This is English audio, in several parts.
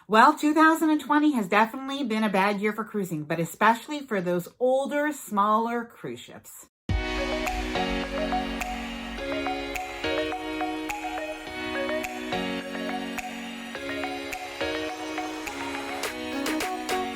Well, 2020 has definitely been a bad year for cruising, but especially for those older, smaller cruise ships.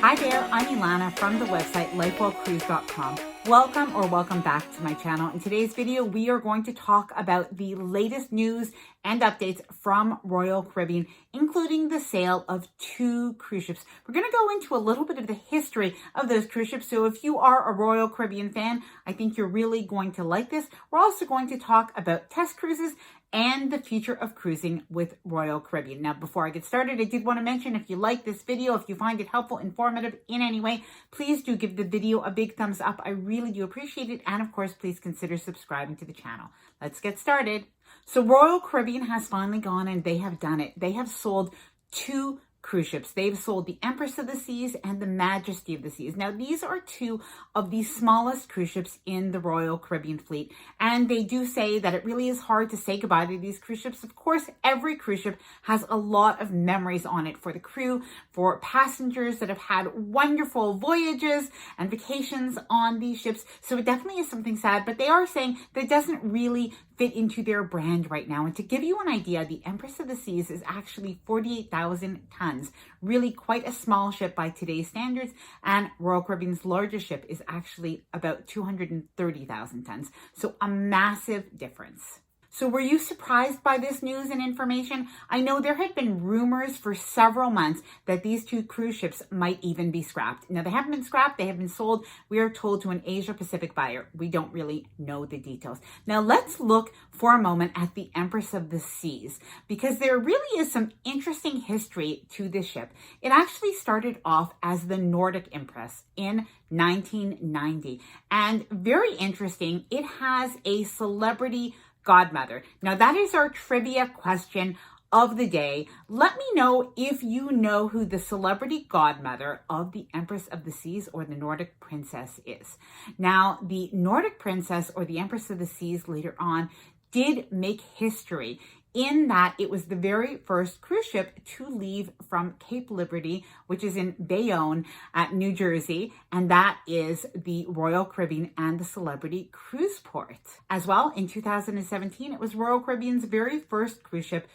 Hi there, I'm Ilana from the website lifewellcruise.com. Welcome back to my channel. In today's video, we are going to talk about the latest news and updates from Royal Caribbean, including the sale of 2 cruise ships. We're going to go into a little bit of the history of those cruise ships. So if you are a Royal Caribbean fan, I think you're really going to like this. We're also going to talk about test cruises and the future of cruising with Royal Caribbean. Now, before I get started, I did want to mention, if you like this video, if you find it helpful, informative in any way, please do give the video a big thumbs up. I really do appreciate it. And of course, please consider subscribing to the channel. Let's get started. So Royal Caribbean has finally gone and they have done it. They have sold 2 cruise ships. They've sold the Empress of the Seas and the Majesty of the Seas. Now, these are 2 of the smallest cruise ships in the Royal Caribbean fleet. And they do say that it really is hard to say goodbye to these cruise ships. Of course, every cruise ship has a lot of memories on it for the crew, for passengers that have had wonderful voyages and vacations on these ships. So it definitely is something sad, but they are saying that it doesn't really fit into their brand right now. And to give you an idea, the Empress of the Seas is actually 48,000 tons, really quite a small ship by today's standards. And Royal Caribbean's largest ship is actually about 230,000 tons. So a massive difference. So were you surprised by this news and information? I know there had been rumors for several months that these 2 cruise ships might even be scrapped. Now, they haven't been scrapped. They have been sold, we are told, to an Asia Pacific buyer. We don't really know the details. Now, let's look for a moment at the Empress of the Seas, because there really is some interesting history to this ship. It actually started off as the Nordic Empress in 1990. And very interesting, it has a celebrity godmother. Now, that is our trivia question of the day. Let me know if you know who the celebrity godmother of the Empress of the Seas or the Nordic Princess is. Now, the Nordic Princess or the Empress of the Seas later on did make history in that it was the very first cruise ship to leave from Cape Liberty, which is in Bayonne at New Jersey, and that is the Royal Caribbean and the Celebrity Cruise Port. As well, in 2017, it was Royal Caribbean's very first cruise ship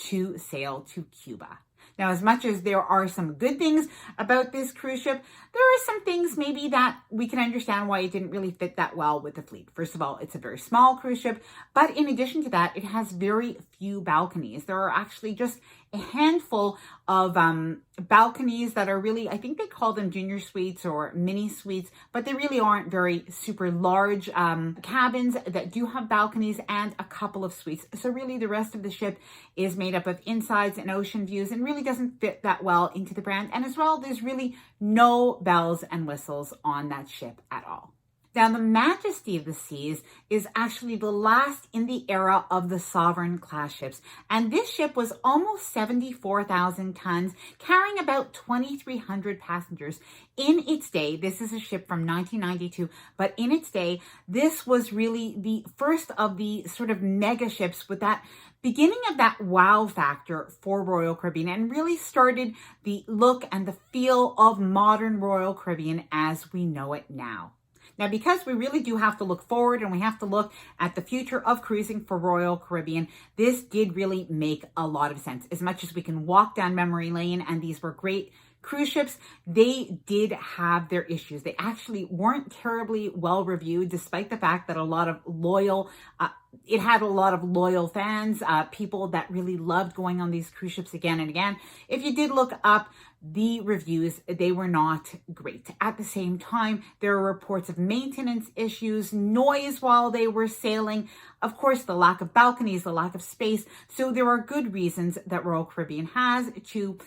to sail to Cuba. Now, as much as there are some good things about this cruise ship, there are some things maybe that we can understand why it didn't really fit that well with the fleet. First of all, it's a very small cruise ship, but in addition to that, it has very few balconies. There are actually just a handful of balconies that are really, I think they call them junior suites or mini suites, but they really aren't very super large cabins that do have balconies, and a couple of suites. So really the rest of the ship is made up of insides and ocean views and really doesn't fit that well into the brand. And as well, there's really no bells and whistles on that ship at all. Now, the Majesty of the Seas is actually the last in the era of the Sovereign class ships. And this ship was almost 74,000 tons, carrying about 2,300 passengers. In its day, this is a ship from 1992, but in its day, this was really the first of the sort of mega ships with that beginning of that wow factor for Royal Caribbean, and really started the look and the feel of modern Royal Caribbean as we know it now. Now, because we really do have to look forward and we have to look at the future of cruising for Royal Caribbean, this did really make a lot of sense. As much as we can walk down memory lane and these were great cruise ships, they did have their issues. They actually weren't terribly well reviewed, despite the fact that it had a lot of loyal fans, people that really loved going on these cruise ships again and again. If you did look up the reviews, they were not great. At the same time, there were reports of maintenance issues, noise while they were sailing, of course, the lack of balconies, the lack of space. So there are good reasons that Royal Caribbean has to,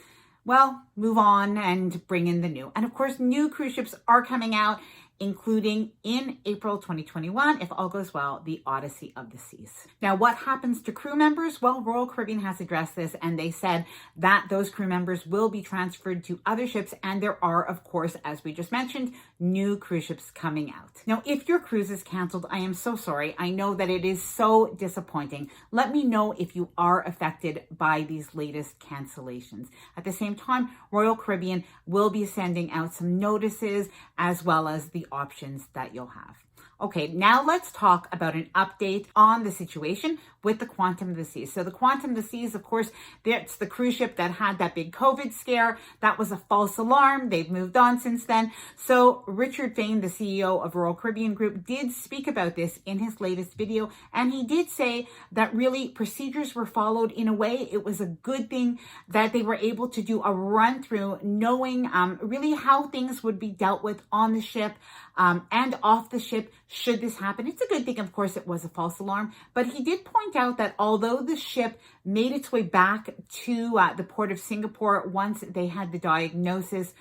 well, move on and bring in the new. And of course, new cruise ships are coming out. including in April 2021, if all goes well, the Odyssey of the Seas. Now, what happens to crew members? Well, Royal Caribbean has addressed this, and they said that those crew members will be transferred to other ships, and there are, of course, as we just mentioned, new cruise ships coming out. Now, if your cruise is canceled, I am so sorry. I know that it is so disappointing. Let me know if you are affected by these latest cancellations. At the same time, Royal Caribbean will be sending out some notices as well as the options that you'll have. Okay, now let's talk about an update on the situation with the Quantum of the Seas. So the Quantum of the Seas, of course, it's the cruise ship that had that big COVID scare. That was a false alarm. They've moved on since then. So Richard Fain, the CEO of Royal Caribbean Group, did speak about this in his latest video. And he did say that really procedures were followed in a way. It was a good thing that they were able to do a run through knowing really how things would be dealt with on the ship and off the ship should this happen. It's a good thing, of course, it was a false alarm, but he did point out that although the ship made its way back to the port of Singapore once they had the diagnosis,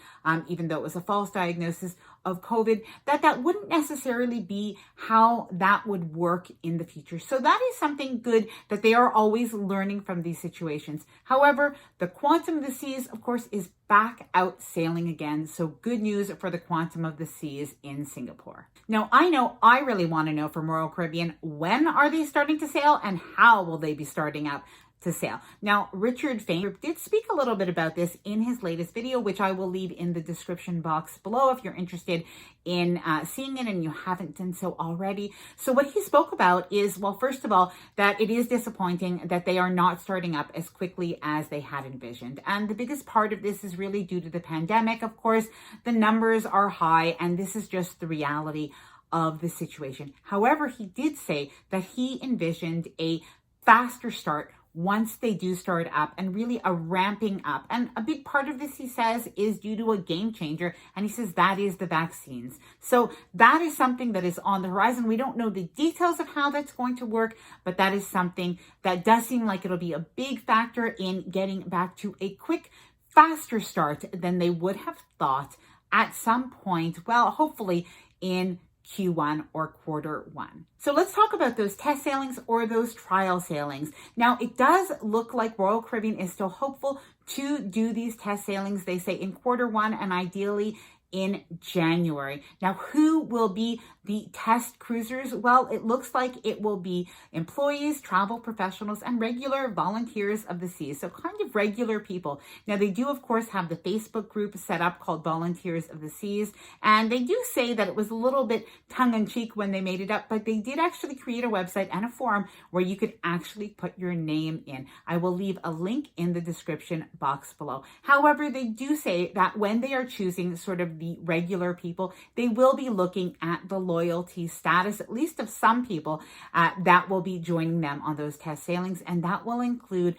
even though it was a false diagnosis of COVID, that wouldn't necessarily be how that would work in the future. So that is something good that they are always learning from these situations. However, the Quantum of the Seas, of course, is back out sailing again. So good news for the Quantum of the Seas in Singapore. Now, I know I really want to know from Royal Caribbean, when are they starting to sail and how will they be starting up to sail? Now, Richard Fain did speak a little bit about this in his latest video, which I will leave in the description box below if you're interested in seeing it and you haven't done so already. So what he spoke about is, well, first of all, that it is disappointing that they are not starting up as quickly as they had envisioned. And the biggest part of this is really due to the pandemic. Of course, the numbers are high and this is just the reality of the situation. However, he did say that he envisioned a faster start once they do start up and really a ramping up. And a big part of this, he says, is due to a game changer. And he says that is the vaccines. So that is something that is on the horizon. We don't know the details of how that's going to work, but that is something that does seem like it'll be a big factor in getting back to a quick, faster start than they would have thought at some point, well, hopefully in Q1 or quarter one. So let's talk about those test sailings or those trial sailings. Now, it does look like Royal Caribbean is still hopeful to do these test sailings, they say in quarter one and ideally in January. Now, who will be the test cruisers? Well, it looks like it will be employees, travel professionals, and regular volunteers of the seas. So kind of regular people. Now, they do, of course, have the Facebook group set up called Volunteers of the Seas. And they do say that it was a little bit tongue-in-cheek when they made it up, but they did actually create a website and a forum where you could actually put your name in. I will leave a link in the description box below. However, they do say that when they are choosing sort of the regular people, they will be looking at the loyalty status, at least of some people that will be joining them on those test sailings. And that will include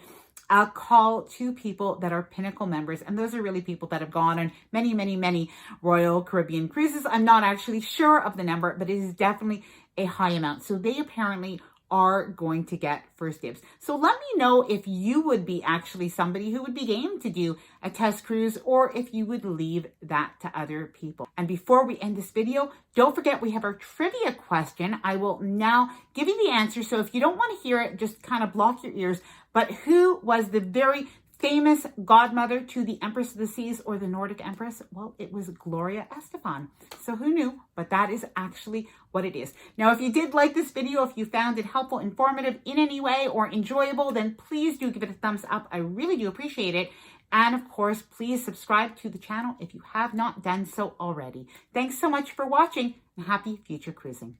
a call to people that are Pinnacle members. And those are really people that have gone on many, many, many Royal Caribbean cruises. I'm not actually sure of the number, but it is definitely a high amount. So they apparently are going to get first dibs. So let me know if you would be actually somebody who would be game to do a test cruise or if you would leave that to other people. And before we end this video, don't forget we have our trivia question. I will now give you the answer. So if you don't want to hear it, just kind of block your ears. But who was the very famous godmother to the Empress of the Seas or the Nordic Empress? Well, it was Gloria Estefan. So who knew? But that is actually what it is. Now, if you did like this video, if you found it helpful, informative in any way, or enjoyable, then please do give it a thumbs up. I really do appreciate it. And of course, please subscribe to the channel if you have not done so already. Thanks so much for watching and happy future cruising.